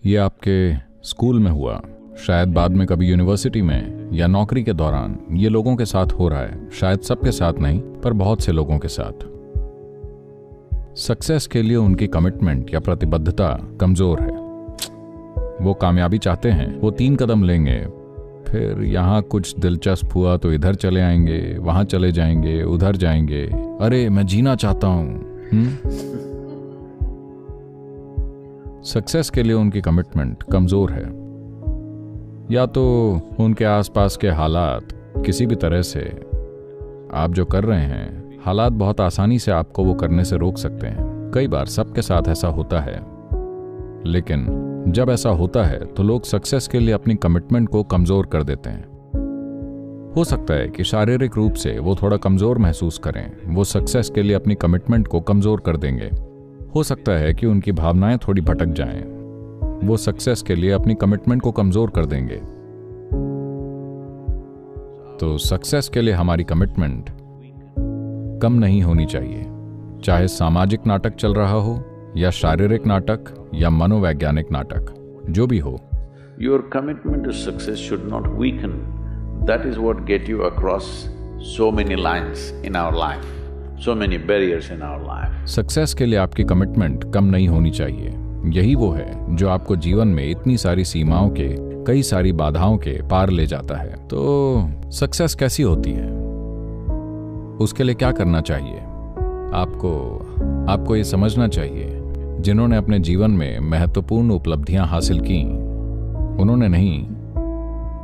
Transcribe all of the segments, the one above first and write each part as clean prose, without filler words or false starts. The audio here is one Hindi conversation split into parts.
ये आपके स्कूल में हुआ, शायद बाद में कभी यूनिवर्सिटी में या नौकरी के दौरान। ये लोगों के साथ हो रहा है, शायद सबके साथ नहीं पर बहुत से लोगों के साथ। सक्सेस के लिए उनकी कमिटमेंट या प्रतिबद्धता कमजोर है। वो कामयाबी चाहते हैं, वो 3 कदम लेंगे, फिर यहां कुछ दिलचस्प हुआ तो इधर चले आएंगे, वहां चले जाएंगे, उधर जाएंगे। अरे मैं जीना चाहता हूं। सक्सेस के लिए उनकी कमिटमेंट कमजोर है, या तो उनके आसपास के हालात किसी भी तरह से आप जो कर रहे हैं, हालात बहुत आसानी से आपको वो करने से रोक सकते हैं। कई बार सबके साथ ऐसा होता है, लेकिन जब ऐसा होता है तो लोग सक्सेस के लिए अपनी कमिटमेंट को कमजोर कर देते हैं। हो सकता है कि शारीरिक रूप से वो थोड़ा कमजोर महसूस करें, वो सक्सेस के लिए अपनी कमिटमेंट को कमजोर कर देंगे। हो सकता है कि उनकी भावनाएं थोड़ी भटक जाएं, वो सक्सेस के लिए अपनी कमिटमेंट को कमजोर कर देंगे। तो सक्सेस के लिए हमारी कमिटमेंट कम नहीं होनी चाहिए, चाहे सामाजिक नाटक चल रहा हो या शारीरिक नाटक या मनोवैज्ञानिक नाटक, जो भी हो। Your commitment to success should not weaken. That is what get you across so many lines in our life, so many barriers in our life. Success के लिए आपकी कमिटमेंट कम नहीं होनी चाहिए। यही वो है जो आपको जीवन में इतनी सारी सीमाओं के, कई सारी बाधाओं के पार ले जाता है। तो सक्सेस कैसी होती है, उसके लिए क्या करना चाहिए? आपको ये समझना चाहिए, जिन्होंने अपने जीवन में महत्वपूर्ण उपलब्धियां हासिल की, उन्होंने नहीं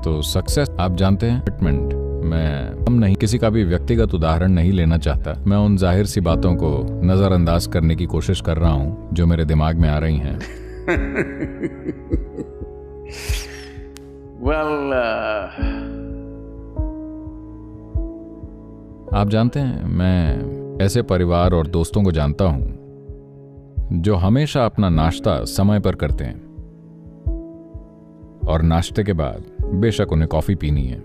तो सक्सेस आप जानते हैं। कमिटमेंट मैं हम नहीं, किसी का भी व्यक्तिगत उदाहरण नहीं लेना चाहता। मैं उन जाहिर सी बातों को नजरअंदाज करने की कोशिश कर रहा हूं जो मेरे दिमाग में आ रही हैं। Well, आप जानते हैं, मैं ऐसे परिवार और दोस्तों को जानता हूं जो हमेशा अपना नाश्ता समय पर करते हैं और नाश्ते के बाद बेशक उन्हें कॉफी पीनी है,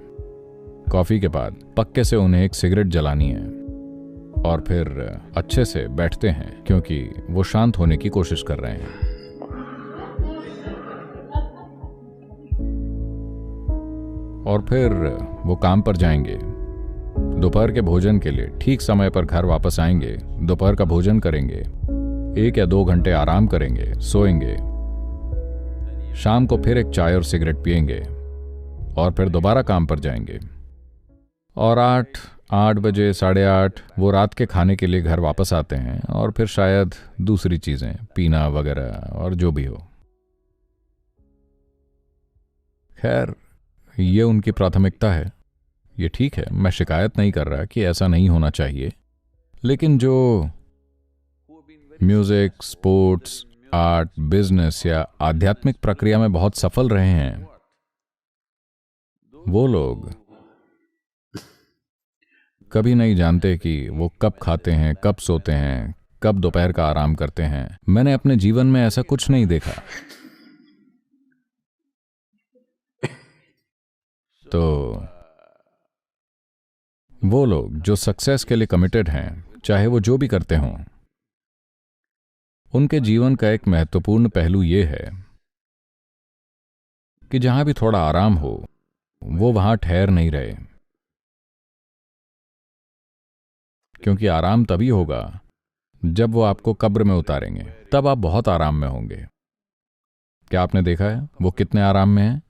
कॉफी के बाद पक्के से उन्हें एक सिगरेट जलानी है और फिर अच्छे से बैठते हैं क्योंकि वो शांत होने की कोशिश कर रहे हैं। और फिर वो काम पर जाएंगे, दोपहर के भोजन के लिए ठीक समय पर घर वापस आएंगे, दोपहर का भोजन करेंगे, 1 या 2 घंटे आराम करेंगे, सोएंगे, शाम को फिर एक चाय और सिगरेट पिएंगे और फिर दोबारा काम पर जाएंगे। और 8 बजे, 8:30 वो रात के खाने के लिए घर वापस आते हैं और फिर शायद दूसरी चीजें पीना वगैरह और जो भी हो। खैर, ये उनकी प्राथमिकता है, ये ठीक है, मैं शिकायत नहीं कर रहा कि ऐसा नहीं होना चाहिए। लेकिन जो म्यूजिक, स्पोर्ट्स, आर्ट, बिजनेस या आध्यात्मिक प्रक्रिया में बहुत सफल रहे हैं, वो लोग कभी नहीं जानते कि वो कब खाते हैं, कब सोते हैं, कब दोपहर का आराम करते हैं। मैंने अपने जीवन में ऐसा कुछ नहीं देखा। तो वो लोग जो सक्सेस के लिए कमिटेड हैं, चाहे वो जो भी करते हों, उनके जीवन का एक महत्वपूर्ण पहलू ये है कि जहां भी थोड़ा आराम हो, वो वहां ठहर नहीं रहे, क्योंकि आराम तभी होगा जब वो आपको कब्र में उतारेंगे, तब आप बहुत आराम में होंगे। क्या आपने देखा है वो कितने आराम में हैं?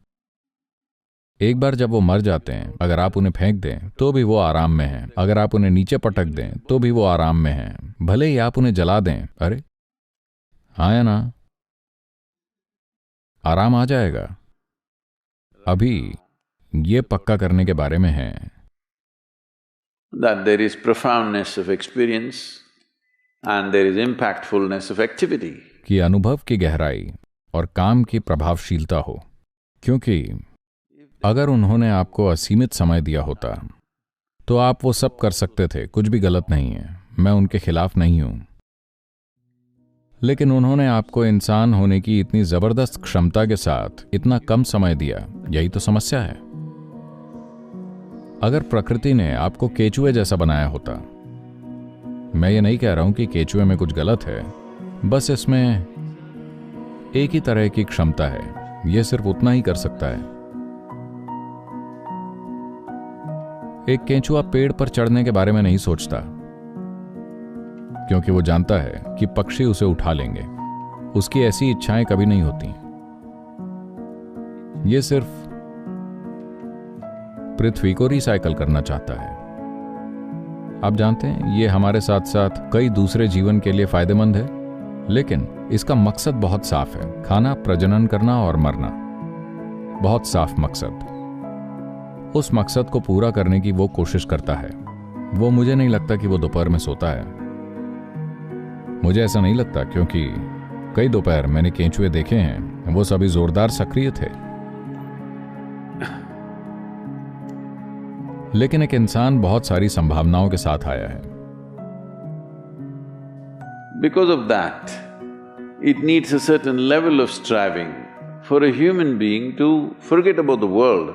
एक बार जब वो मर जाते हैं, अगर आप उन्हें फेंक दें तो भी वो आराम में हैं, अगर आप उन्हें नीचे पटक दें तो भी वो आराम में हैं, भले ही आप उन्हें जला दें। अरे हाँ या ना, आराम आ जाएगा। अभी ये पक्का करने के बारे में है that there is profoundness of experience and there is impactfulness of activity. कि अनुभव की गहराई और काम की प्रभावशीलता हो, क्योंकि अगर उन्होंने आपको असीमित समय दिया होता तो आप वो सब कर सकते थे, कुछ भी गलत नहीं है, मैं उनके खिलाफ नहीं हूं। लेकिन उन्होंने आपको इंसान होने की इतनी जबरदस्त क्षमता के साथ इतना कम समय दिया, यही तो समस्या है। अगर प्रकृति ने आपको केचुए जैसा बनाया होता, मैं ये नहीं कह रहा हूं कि केचुए में कुछ गलत है, बस इसमें एक ही तरह की क्षमता है, यह सिर्फ उतना ही कर सकता है। एक केंचुआ पेड़ पर चढ़ने के बारे में नहीं सोचता, क्योंकि वो जानता है कि पक्षी उसे उठा लेंगे। उसकी ऐसी इच्छाएं कभी नहीं होती। ये सिर्फ पृथ्वी को रिसाइकल करना चाहता है। आप जानते हैं, ये हमारे साथ साथ कई दूसरे जीवन के लिए फायदेमंद है, लेकिन इसका मकसद बहुत साफ है, खाना, प्रजनन करना और मरना। बहुत साफ मकसद। उस मकसद को पूरा करने की वो कोशिश करता है। वो मुझे नहीं लगता कि वो दोपहर में सोता है। मुझे ऐसा नहीं लगता, क्योंकि कई दोपहर मैंने केंचुए देखे हैं, वो सभी जोरदार सक्रिय थे। लेकिन एक इंसान बहुत सारी संभावनाओं के साथ आया है। Because of that, it needs a certain level of striving for a human being to forget about the world,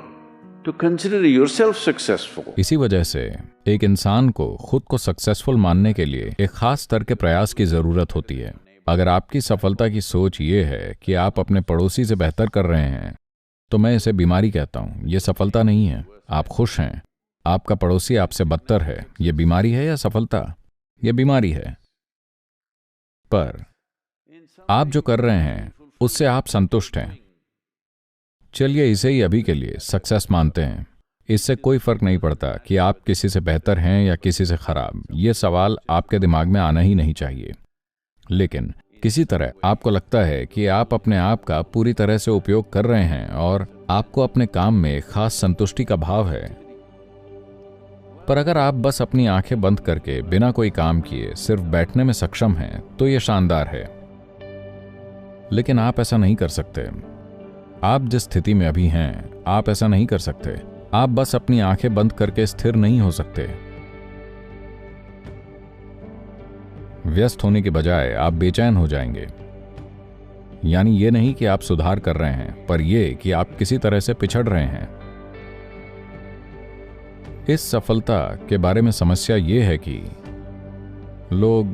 to consider yourself successful. इसी वजह से एक इंसान को खुद को सक्सेसफुल मानने के लिए एक खास स्तर के प्रयास की जरूरत होती है। अगर आपकी सफलता की सोच ये है कि आप अपने पड़ोसी से बेहतर कर रहे हैं, तो मैं इसे बीमारी कहता हूं। यह सफलता नहीं है। आप खुश हैं, आपका पड़ोसी आपसे बदतर है। यह बीमारी है या सफलता? यह बीमारी है। पर आप जो कर रहे हैं उससे आप संतुष्ट हैं। चलिए इसे ही अभी के लिए सक्सेस मानते हैं। इससे कोई फर्क नहीं पड़ता कि आप किसी से बेहतर हैं या किसी से खराब। यह सवाल आपके दिमाग में आना ही नहीं चाहिए। लेकिन किसी तरह आपको लगता है कि आप अपने आप का पूरी तरह से उपयोग कर रहे हैं और आपको अपने काम में एक खास संतुष्टि का भाव है। पर अगर आप बस अपनी आंखें बंद करके बिना कोई काम किए सिर्फ बैठने में सक्षम हैं, तो यह शानदार है। लेकिन आप ऐसा नहीं कर सकते। आप जिस स्थिति में अभी हैं, आप ऐसा नहीं कर सकते। आप बस अपनी आंखें बंद करके स्थिर नहीं हो सकते। व्यस्त होने के बजाय आप बेचैन हो जाएंगे। यानी ये नहीं कि आप सुधार कर रहे हैं, पर यह कि आप किसी तरह से पिछड़ रहे हैं। इस सफलता के बारे में समस्या यह है कि लोग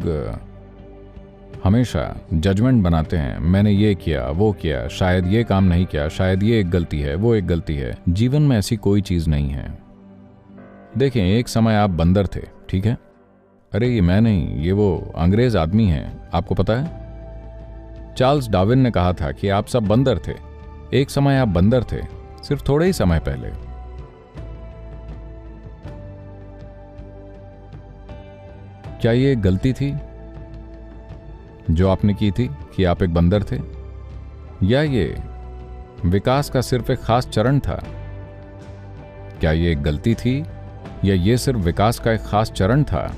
हमेशा जजमेंट बनाते हैं। मैंने ये किया, वो किया, शायद ये काम नहीं किया, शायद ये एक गलती है, वो एक गलती है। जीवन में ऐसी कोई चीज नहीं है। देखें, एक समय आप बंदर थे, ठीक है? अरे ये मैं नहीं, ये वो अंग्रेज आदमी हैं, आपको पता है? चार्ल्स डार्विन ने कहा था कि आप सब बंदर थे। एक समय आप बंदर थे, सिर्फ थोड़े ही समय पहले। क्या ये एक गलती थी जो आपने की थी कि आप एक बंदर थे, या ये विकास का सिर्फ एक खास चरण था? क्या ये एक गलती थी या ये सिर्फ विकास का एक खास चरण था?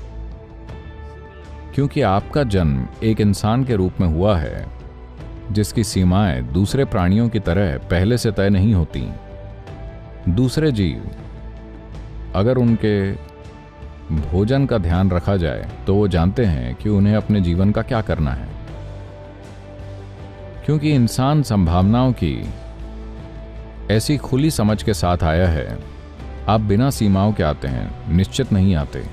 क्योंकि आपका जन्म एक इंसान के रूप में हुआ है जिसकी सीमाएं दूसरे प्राणियों की तरह पहले से तय नहीं होती। दूसरे जीव, अगर उनके भोजन का ध्यान रखा जाए, तो वो जानते हैं कि उन्हें अपने जीवन का क्या करना है। क्योंकि इंसान संभावनाओं की ऐसी खुली समझ के साथ आया है। आप बिना सीमाओं के आते हैं, निश्चित नहीं आते।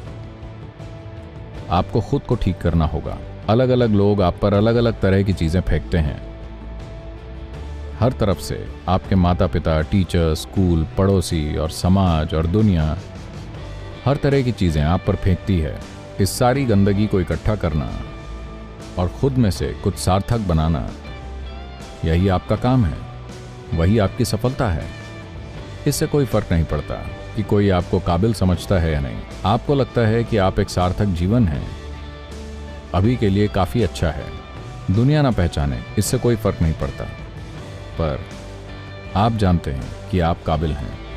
आपको खुद को ठीक करना होगा। अलग अलग लोग आप पर अलग अलग तरह की चीजें फेंकते हैं। हर तरफ से आपके माता पिता, टीचर, स्कूल, पड़ोसी और समाज और दुनिया, हर तरह की चीजें आप पर फेंकती है। इस सारी गंदगी को इकट्ठा करना और खुद में से कुछ सार्थक बनाना, यही आपका काम है। वही आपकी सफलता है। इससे कोई फर्क नहीं पड़ता कि कोई आपको काबिल समझता है या नहीं। आपको लगता है कि आप एक सार्थक जीवन है, अभी के लिए काफी अच्छा है। दुनिया ना पहचाने, इससे कोई फर्क नहीं पड़ता। पर आप जानते हैं कि आप काबिल हैं।